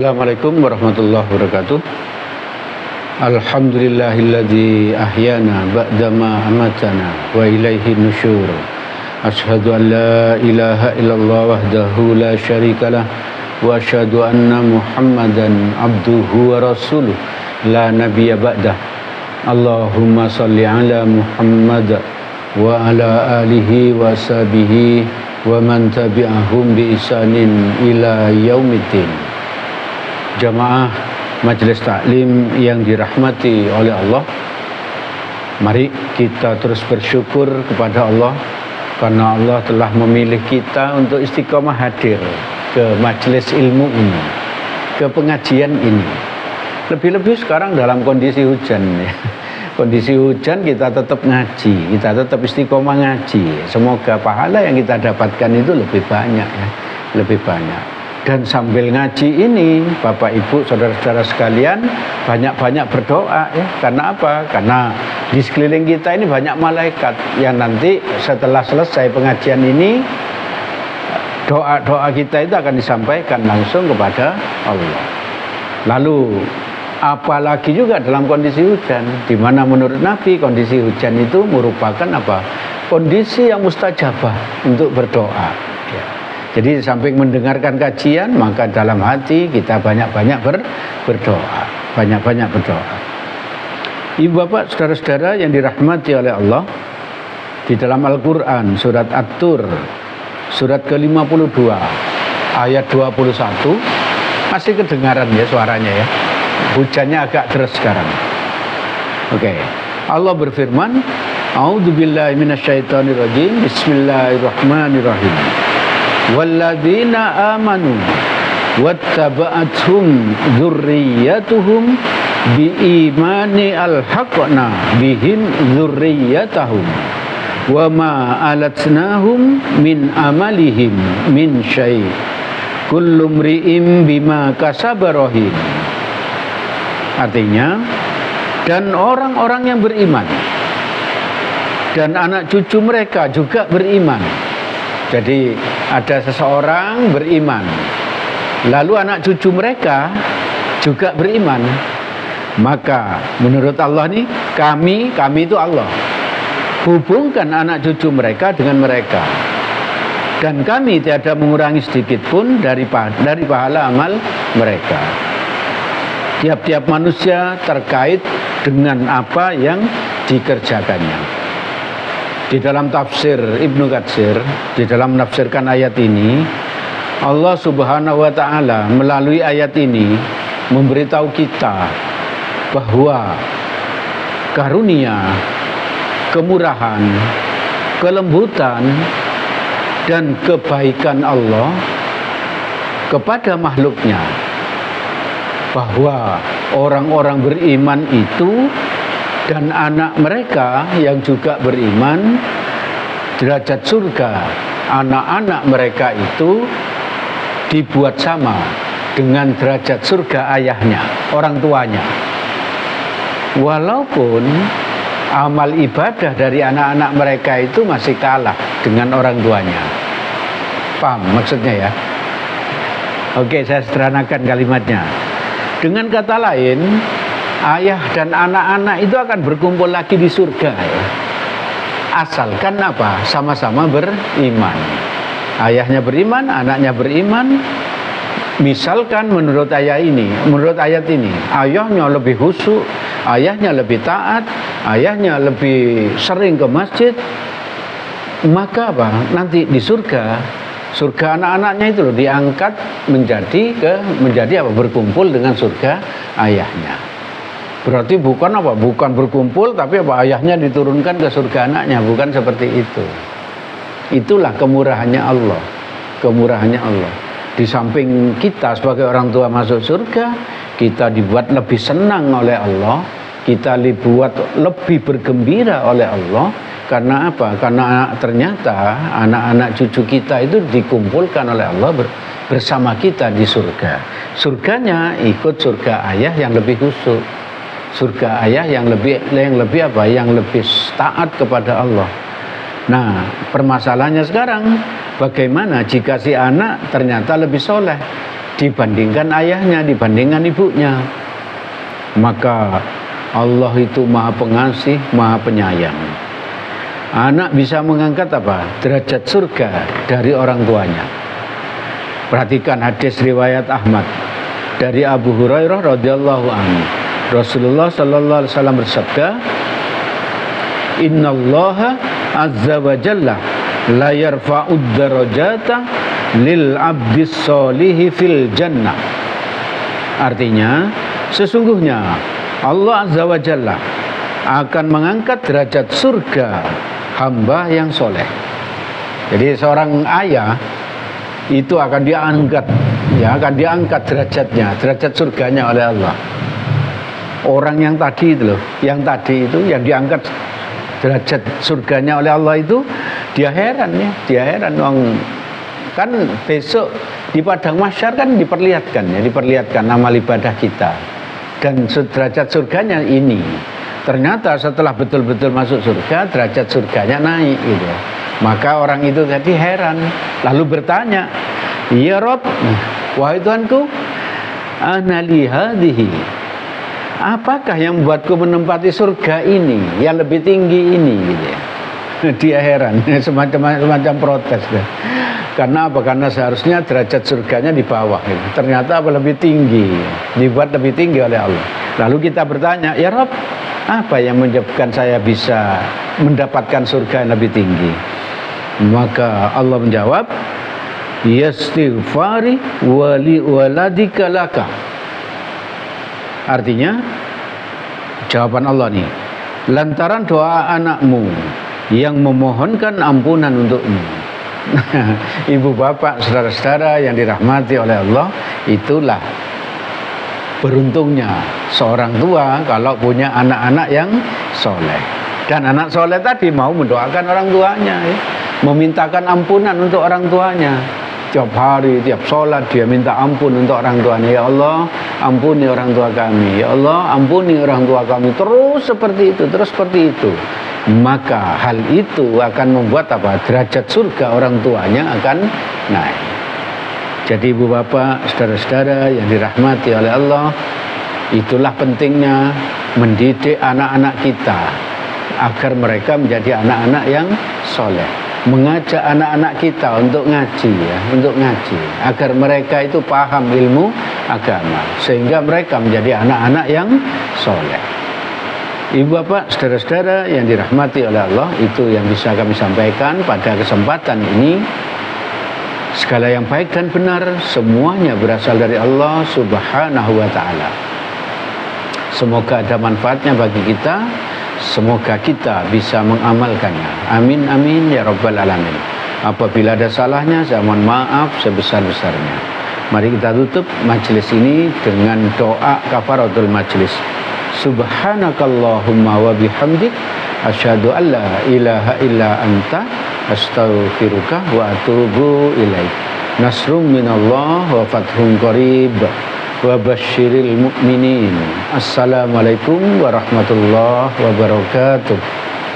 Assalamualaikum warahmatullahi wabarakatuh. Alhamdulillahilladzi ahyana ba'dama amatana wa ilaihi nusyur. Asyhadu an la ilaha illallah wahdahu la syarikalah wa asyhadu anna Muhammadan abduhu wa rasuluh la nabiyya ba'dah. Allahumma shalli ala Muhammad wa ala alihi wa sahbihi wa man tabi'ahum bi ihsanin ila yaumiddin. Jamaah Majelis Taklim yang dirahmati oleh Allah, mari kita terus bersyukur kepada Allah karena Allah telah memilih kita untuk istiqomah hadir ke majelis ilmu ini, ke pengajian ini. Lebih-lebih sekarang dalam kondisi hujan ya. Kondisi hujan kita tetap ngaji, kita tetap istiqomah ngaji. Semoga pahala yang kita dapatkan itu lebih banyak ya, lebih banyak. Dan sambil ngaji ini, Bapak Ibu, saudara-saudara sekalian, banyak-banyak berdoa ya. Karena apa? Karena di sekeliling kita ini banyak malaikat yang nanti setelah selesai pengajian ini, doa-doa kita itu akan disampaikan langsung kepada Allah. Lalu apalagi juga dalam kondisi hujan, di mana menurut Nabi kondisi hujan itu merupakan apa? Kondisi yang mustajabah untuk berdoa. Ya. Jadi samping mendengarkan kajian, maka dalam hati kita banyak-banyak berdoa, banyak-banyak berdoa. Ibu bapak, saudara-saudara yang dirahmati oleh Allah, di dalam Al-Quran surat At-Tur, surat ke-52, ayat 21, masih kedengaran ya suaranya ya. Hujannya agak deras sekarang. Oke. Allah berfirman, A'udzubillahi minasyaitonirrajim, Bismillahirrahmanirrahim. Walladzina amanu wattaba'athum dzurriyyatuhum biimani alhaqna bihim dzurriyyatahum wama alatnahum min amalihim min syai' kullu mri'im bima kasaba rahin. Artinya, dan orang-orang yang beriman dan anak cucu mereka juga beriman. Jadi ada seseorang beriman, lalu anak cucu mereka juga beriman, maka menurut Allah nih, kami itu Allah, hubungkan anak cucu mereka dengan mereka, dan kami tiada mengurangi sedikit pun dari pahala amal mereka. Tiap-tiap manusia terkait dengan apa yang dikerjakannya. Di dalam tafsir Ibnu Katsir, di dalam menafsirkan ayat ini, Allah Subhanahu wa taala melalui ayat ini memberitahu kita bahwa karunia, kemurahan, kelembutan dan kebaikan Allah kepada makhluknya, bahwa orang-orang beriman itu dan anak mereka yang juga beriman, derajat surga anak-anak mereka itu dibuat sama dengan derajat surga ayahnya, orang tuanya. Walaupun amal ibadah dari anak-anak mereka itu masih kalah dengan orang tuanya. Paham maksudnya ya? Oke, saya sederhanakan kalimatnya. Dengan kata lain, ayah dan anak-anak itu akan berkumpul lagi di surga ya. Asalkan apa? Sama-sama beriman. Ayahnya beriman, anaknya beriman. Misalkan menurut ayat ini, ayahnya lebih khusyuk, ayahnya lebih taat, ayahnya lebih sering ke masjid, maka apa? Nanti di surga anak-anaknya itu loh diangkat menjadi apa? Berkumpul dengan surga ayahnya. Berarti bukan berkumpul, tapi apa, ayahnya diturunkan ke surga anaknya, bukan seperti itu. Itulah kemurahannya Allah. Kemurahannya Allah. Di samping kita sebagai orang tua masuk surga, kita dibuat lebih senang oleh Allah, kita dibuat lebih bergembira oleh Allah. Karena apa? Karena ternyata anak-anak cucu kita itu dikumpulkan oleh Allah bersama kita di surga. Surganya ikut surga ayah yang lebih khusyuk. Surga ayah yang lebih taat kepada Allah. Nah, permasalahannya sekarang, bagaimana jika si anak ternyata lebih soleh, dibandingkan ayahnya, dibandingkan ibunya. Maka Allah itu Maha Pengasih, Maha Penyayang. Anak bisa mengangkat apa? Derajat surga dari orang tuanya. Perhatikan hadis riwayat Ahmad dari Abu Hurairah radhiyallahu anhu. Rasulullah sallallahu alaihi wasallam bersabda, "Innallaha azza wa jalla la yarfa'ud darajata lil 'abdis sholihi fil jannah." Artinya, sesungguhnya Allah azza wa jalla akan mengangkat derajat surga hamba yang soleh. Jadi seorang ayah itu akan diangkat, ya, akan diangkat derajatnya, derajat surganya oleh Allah. Orang yang tadi itu loh, yang diangkat derajat surganya oleh Allah itu, dia heran ya, dia heran. Kan besok di padang mahsyar kan diperlihatkan amal ibadah kita dan derajat surganya ini. Ternyata setelah betul-betul masuk surga, derajat surganya naik gitu. Maka orang itu tadi heran, lalu bertanya, "Ya Rabb, wahai Tuhanku, ana li hadhihi, apakah yang membuatku menempati surga ini, yang lebih tinggi ini?" Gitu ya. Dia heran, semacam protes deh. Karena apa? Karena seharusnya derajat surganya di bawah gitu. Ternyata apa, lebih tinggi, dibuat lebih tinggi oleh Allah. Lalu kita bertanya, "Ya Rabb, apa yang menyebabkan saya bisa mendapatkan surga yang lebih tinggi?" Maka Allah menjawab, "Yastighfari wali waladika laka." Artinya, jawaban Allah nih, lantaran doa anakmu yang memohonkan ampunan untukmu. Ibu bapak, saudara-saudara yang dirahmati oleh Allah, itulah beruntungnya seorang tua kalau punya anak-anak yang soleh. Dan anak soleh tadi mau mendoakan orang tuanya, ya, memintakan ampunan untuk orang tuanya. Tiap hari, tiap sholat dia minta ampun untuk orang tuanya. "Ya Allah, ampuni orang tua kami. Ya Allah, ampuni orang tua kami." Terus seperti itu, terus seperti itu. Maka hal itu akan membuat apa? Derajat surga orang tuanya akan naik. Jadi ibu bapak, saudara-saudara yang dirahmati oleh Allah, itulah pentingnya mendidik anak-anak kita agar mereka menjadi anak-anak yang soleh. Mengajak anak-anak kita untuk ngaji, ya, untuk ngaji, agar mereka itu paham ilmu agama, sehingga mereka menjadi anak-anak yang soleh. Ibu bapak, saudara-saudara yang dirahmati oleh Allah, itu yang bisa kami sampaikan pada kesempatan ini. Segala yang baik dan benar semuanya berasal dari Allah Subhanahu wa ta'ala. Semoga ada manfaatnya bagi kita. Semoga kita bisa mengamalkannya. Amin amin ya rabbal alamin. Apabila ada salahnya, saya mohon maaf sebesar-besarnya. Mari kita tutup majelis ini dengan doa kafaratul majelis. Subhanakallahumma wa bihamdik, asyhadu an la ilaha illa anta, astaghfiruka wa atubu ilaik. Nasrum minallah wa fathun qarib. Wa basyiril mu'minin. Assalamualaikum warahmatullahi wabarakatuh.